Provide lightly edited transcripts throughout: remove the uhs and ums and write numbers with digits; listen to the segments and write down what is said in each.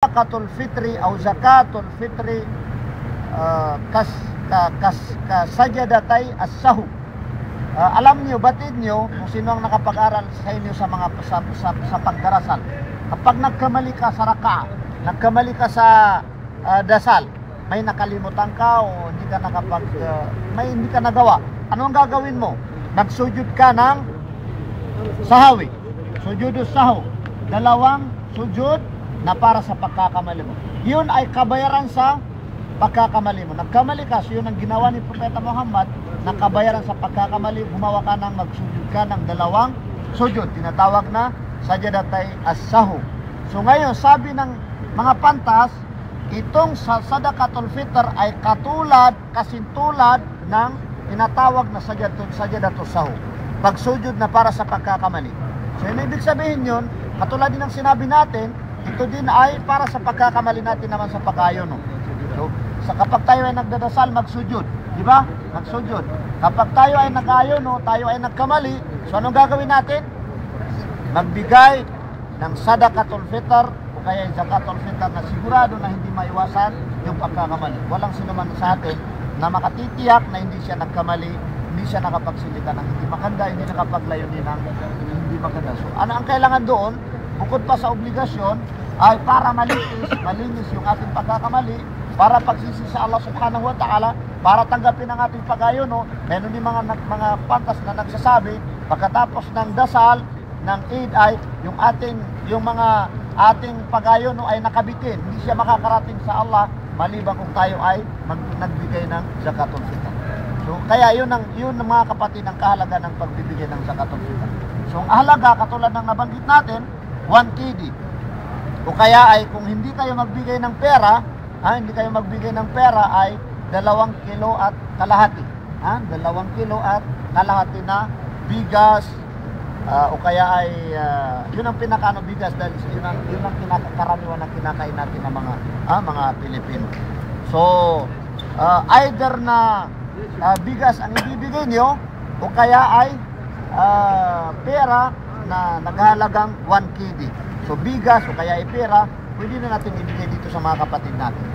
Zakatul fitri o zakatul fitri kasajadatay as-sahu. Alam niyo, batid niyo kung sino ang nakapag-aral sa inyo sa mga sa pagdarasal. Kapag nagkamali ka sa raka'a, nagkamali ka sa dasal, may nakalimutan ka o hindi ka may hindi ka nagawa, ano ang gagawin mo? Nagsujud ka ng sahawi, sujudus sahu, dalawang sujud na para sa pagkakamali mo. Yun ay kabayaran sa pagkakamali mo. Nagkamali ka, so yun ang ginawa ni Propeta Muhammad, nakabayaran sa pagkakamali, gumawa ka ng magsujud ka ng dalawang sujud, tinatawag na sajadatay as-sahu. So ngayon, sabi ng mga pantas, itong sadaqatul fitr ay kasintulad ng tinatawag na sajadatul sahu, pagsujud na para sa pagkakamali. So yun ibig sabihin yun, katulad din ng sinabi natin, ito din ay para sa pagkakamali natin naman sa pag-ayon. So, kapag tayo ay nagdadasal, magsujud, di ba? Magsujud. Kapag tayo ay nag-ayon, tayo ay nagkamali, so anong gagawin natin? Magbigay ng sadaqatul fitr o kaya zakatul fitr na sigurado na hindi maiwasan yung pagkakamali. Walang sino man sa atin na makatitiyak na hindi siya nagkamali, hindi siya nakapagsilika ng hindi maganda, hindi nakapaglayunin ng hindi maganda. So ano ang kailangan doon? Bukod pa sa obligasyon, ay para malinis yung ating pagkakamali, para pagsisi sa Allah subhanahu wa ta'ala, para tanggapin ang ating pag-ayon. Meron din mga pantas na nagsasabi, pagkatapos ng dasal, ng Eid ay yung mga ating pag-ayon ay nakabitin. Hindi siya makakarating sa Allah, maliban kung tayo ay nagbigay ng zakatul fitr. So, kaya yun ang mga kapatid, ang kahalaga ng pagbibigay ng zakatul fitr. So, ang halaga, katulad ng nabanggit natin, 1 KD. O kaya ay kung hindi kayo magbigay ng pera, ay 2 kilo at kalahati. 2 kilo at kalahati na bigas, o kaya ay yun ang pinakaano bigas, dahil yun ang kinakakaraniwan na kinakain natin ng mga Pilipino. So, either na bigas ang ibibigay nyo, o kaya ay pera na naghahalagang 1 KD. So bigas o kaya pera, pwede na natin ibigay dito sa mga kapatid natin.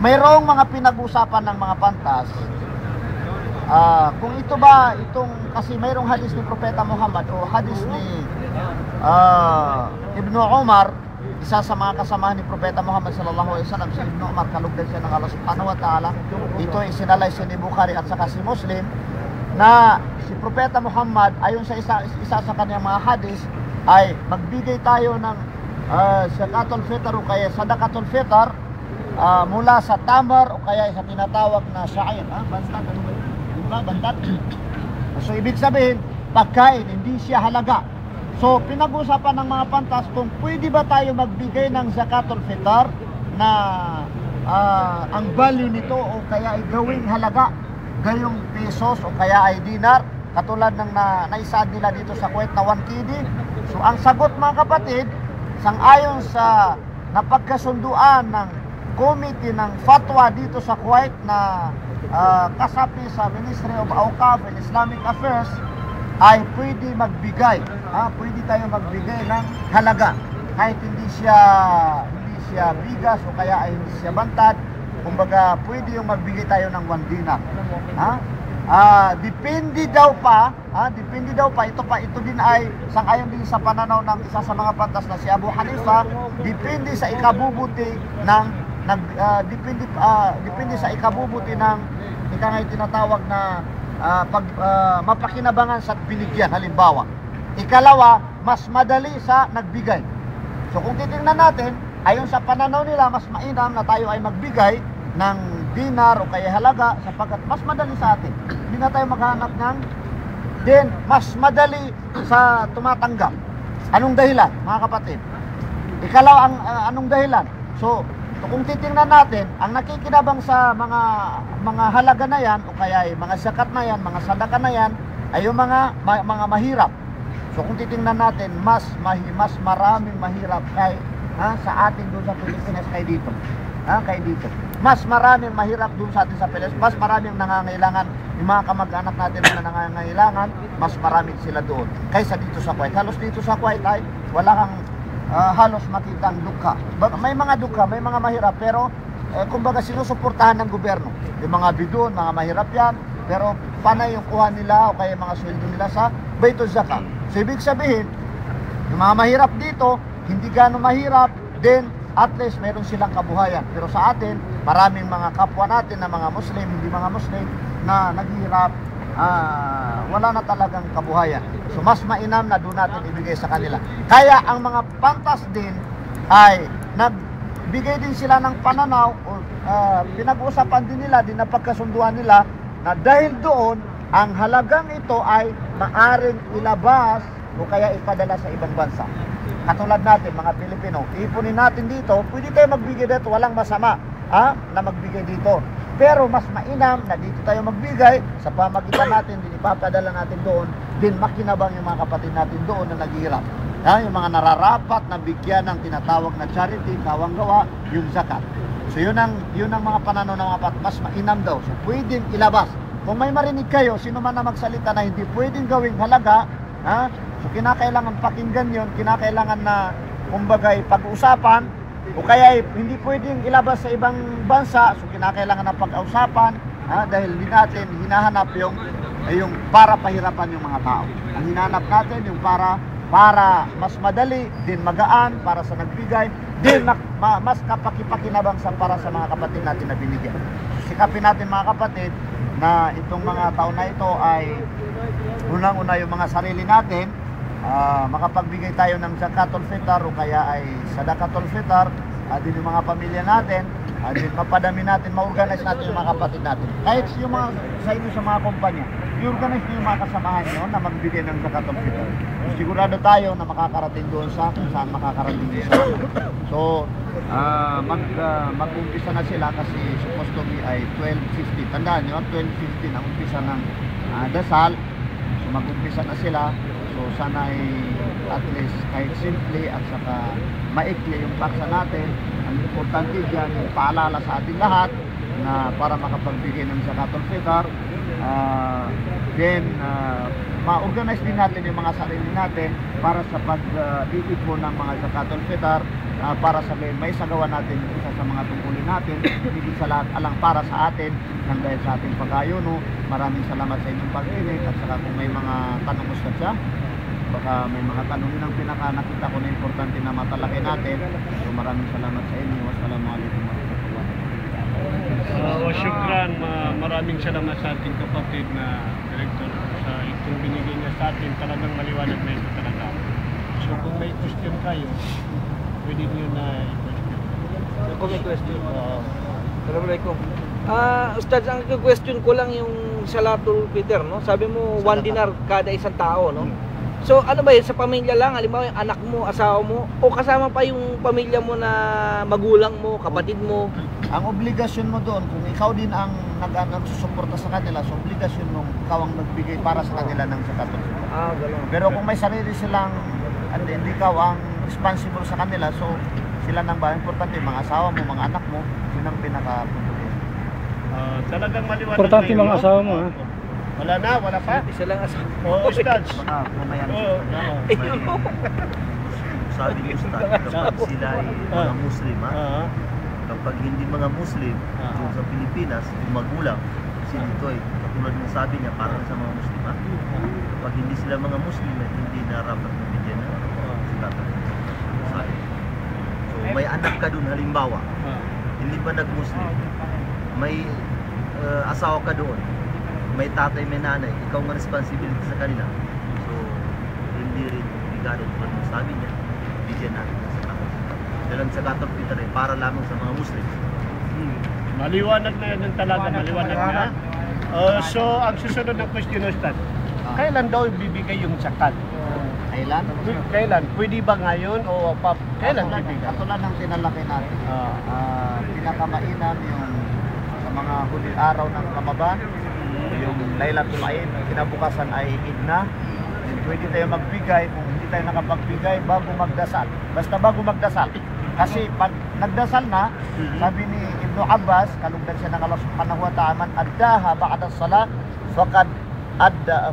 Mayroong mga pinag-usapan ng mga pantas, kung ito ba, kasi mayroong hadis ni Propeta Muhammad o hadis ni Ibnu Umar, isa sa mga kasamahan ni Propeta Muhammad sallallahu alaihi wasallam, si Ibnu Umar, kalugdan siya ng Allah subhanahu wa ta'ala. Ito ay sinalay si Bukhari at saka si Muslim, na si Propeta Muhammad, ayon sa isa sa kanyang mga hadis, ay magbigay tayo ng zakatul fitr o kaya sadaqatul fitr mula sa tamar o kaya sa tinatawag na sha'ir, bantat, diba? Bantat. So ibig sabihin, pagkain, hindi siya halaga. So pinag-usapan ng mga pantas kung pwede ba tayo magbigay ng zakatul fitr na ang value nito o kaya ay gawing halaga, gayong pesos o kaya ay dinar, katulad ng naisaad nila dito sa Kuwait na 1 KD. So ang sagot mga kapatid, sangayon sa napagkasunduan ng committee ng fatwa dito sa Kuwait na kasapi sa Ministry of Awqaf and Islamic Affairs, ay pwede magbigay, pwede tayo magbigay ng halaga kahit hindi siya bigas o kaya ay hindi siya bantad. Kumbaga pwede yung magbigay tayo ng 1 dinar. Depende daw pa, ito din ay sangayon din sa pananaw ng isa sa mga pantas na si Abu Hanifa, depende sa ikabubuti ng depende sa ikabubuti ng tinatawag na mapakinabangan sa binigyan, halimbawa. Ikalawa, mas madali sa nagbigay. So kung titingnan natin, ayon sa pananaw nila, mas mainam na tayo ay magbigay ng dinar o kaya halaga, sapagkat mas madali sa atin. Hindi na tayo maghanap ng mas madali sa tumatanggap. Anong dahilan, mga kapatid? Ikalaw, anong dahilan? So kung titingnan natin, ang nakikinabang sa mga halaga na yan o kaya mga zakat na yan, mga sadaka na yan, ay yung mga mahirap. So kung titingnan natin, mas maraming mahirap sa atin doon sa Pilipinas kay dito. Mas maraming mahirap doon sa atin sa Pilipinas, mas maraming nangangailangan, yung mga kamag-anak natin na nangangailangan, mas maraming sila doon kaysa dito sa Kuwait. Halos dito sa Kuwait ay wala kang halos makitang dukha. May mga dukha, may mga mahirap, pero kumbaga sinusuportahan ng gobyerno. Yung mga bidon, mga mahirap yan, pero panay yung kuha nila o kaya mga sweldo nila sa Baitul Zakat. So ibig sabihin, yung mga mahirap dito, hindi gano'ng mahirap, then at least meron silang kabuhayan. Pero sa atin, maraming mga kapwa natin na mga Muslim, hindi mga Muslim, na naghihirap, wala na talagang kabuhayan. So mas mainam na doon natin ibigay sa kanila. Kaya ang mga pantas din ay nagbigay din sila ng pananaw o pinag-uusapan din nila, din napagkasunduan nila na dahil doon ang halagang ito ay maaring ilabas o kaya ipadala sa ibang bansa. Katulad natin mga Pilipino, ipunin natin dito, pwede tayo magbigay dito, walang masama na magbigay dito. Pero mas mainam na dito tayo magbigay sa pamagitan natin, din ipapadala natin doon, din makinabang yung mga kapatid natin doon na naghihirap. Yung mga nararapat na bigyan ng tinatawag na charity, kawang gawa, yung zakat. So yun ang mga pananaw ng mga mas mainam daw. So pwedeng ilabas. Kung may marinig kayo, sino man na magsalita na hindi pwedeng gawing halaga, so kinakailangan pakinggan yun, kinakailangan na kumbagay pag-usapan, o kaya hindi pwedeng ilabas sa ibang bansa, so kinakailangan na pag-usapan, dahil di natin hinahanap yung para pahirapan yung mga tao. Ang hinahanap natin yung para mas madali, din magaan, para sa nagbigay, din mas kapakipakinabang para sa mga kapatid natin na binigyan. So, sikapin natin mga kapatid na itong mga taon na ito ay unang-una yung mga sarili natin, makapagbigay tayo ng zakatul fitr o kaya ay sadaqatul fitr, din yung mga pamilya natin, din mapadami natin, ma-organize natin yung mga kapatid natin. Kahit yung mga sa inyo sa mga kumpanya, i-organize nyo yung mga kasamahan nyo na magbigay ng zakatul fitr. Sigurado tayo na makakarating doon sa kung saan makakarating doon sa so mag-umpisa na sila kasi supposed to be ay 12:50. Tandaan nyo, 12:50 ang umpisa ng dasal. So mag-umpisa na sila. So sana ay at least kahit simple at saka maikli yung paksa natin. Ang importante dyan yung paalala sa ating lahat na para makapagbigay ng zakatul fitr. Then ma-organize din natin yung mga sarili natin para sa pag-iipon ng mga zakatul fitr, para sa may sagawa natin isa sa mga tungkulin natin, hindi sa lahat alang para sa atin nang dahil sa ating pag-ayuno. Maraming salamat sa inyong pag-inig at saka kung may mga tanong ustad siya, baka may mga tanong ng nakita ko na importante na matalaki natin. So maraming salamat sa inyo. Wassalamualaikum warahmatullahi wabarakatuh. Syukran, maraming salamat sa ating kapatid na director sa itong binigay niya sa atin. Talagang maliwanag na ito talaga. So kung may question kayo, pwede nyo na i-question. Ako may question. Assalamualaikum. Ustad, ang question ko lang yung salatul fitr, no? Sabi mo 1 dinar kada isang tao, no? So ano ba yun, sa pamilya lang, halimbawa yung anak mo, asawa mo, o kasama pa yung pamilya mo na magulang mo, kapatid mo? Ang obligasyon mo doon, kung ikaw din ang nagsusuporta sa kanila, so obligasyon mo, ikaw ang nagbigay para sa kanila ng zakatul fitr. Gano'n. Pero kung may sarili silang, hindi ikaw ang responsible sa kanila, so sila nang ba, importante yung mga asawa mo, mga anak mo, yun ang pinaka-punto. Talagang maliwanag Importante na yun, mga no? asawa mo, ha? Wala na, wala pa. Isa lang asawa. Oo, Ustad. Baka kumayan Sabi ni Ustad, kapag sila ay mga Muslim, kapag hindi mga Muslim, yung sa Pilipinas, yung magulang, kasi dito ay, katulad ng sabi niya, parang sa mga Muslim, kapag hindi sila mga Muslim, hindi narapat na bigyan na zakat. So may anak ka dun, halimbawa, hindi pa nag-Muslim, may asawa ka doon, may tatay, may nanay, ikaw ang responsibility sa kanila. So, hindi rin bigado tulad ng sabi niya, bigyan natin ng zakat. Dahil ang zakatul fitr para lamang sa mga Muslim. Maliwanag na yan talaga, maliwanag na. So, ang susunod na question, Ustad, kailan daw ibibigay yung zakat? Kailan? Kailan? Pwede ba ngayon o kailan ibibigay? Katulad ng tinalaki natin. Pinakamainam yung sa mga huling araw ng Ramadan, yung Laylatul Eid, kinabukasan ay Eid na. Pwede tayo magbigay, kung hindi tayo nakapagbigay, bago magdasal. Basta bago magdasal. Kasi pag nagdasal na, sabi ni Ibnu Abbas, kalugdan siya ng Allah subhanahu wa ta'ala, man addaha ba'da salat, faqad adda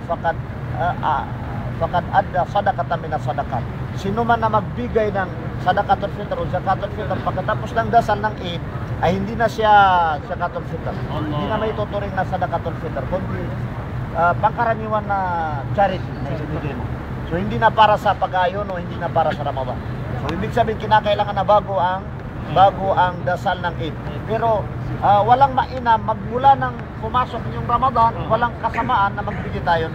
sadaqatan min as-sadaqat. Sino man na magbigay ng sadaqatul fitr o zakatul fitr pagkatapos ng dasal ng Eid ay hindi na siya zakatul fitr. Hindi na may tuturing na sadaqatul fitr, kundi pangkaraniwan na charity na ibibigay mo. So hindi na para sa pag-ayon o hindi na para sa Ramadan. So ibig sabihin kinakailangan na bago ang dasal ng Eid. Pero walang mainam magmula ng pumasok yung Ramadan, walang kasamaan na magbigay tayo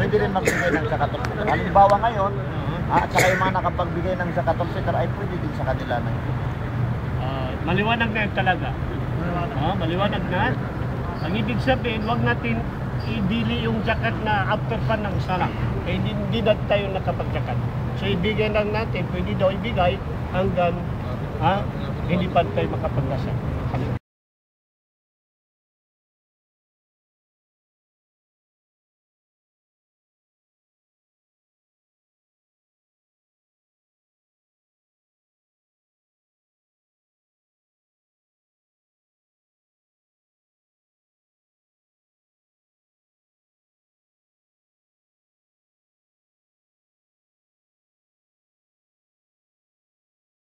pwede rin magbigay ng zakatul fitr. Halimbawa ngayon, at saka yung mga nakapagbigay ng zakatul fitr ay pwede din sa kanila na Maliwanag na yun talaga. Maliwanag na. Ang ibig sabihin, wag natin idili yung zakat na after pa ng salang. Eh, hindi na tayo nakapag-zakat. So ibigay lang natin, pwede daw ibigay hanggang hindi pa tayo makapag-dasal.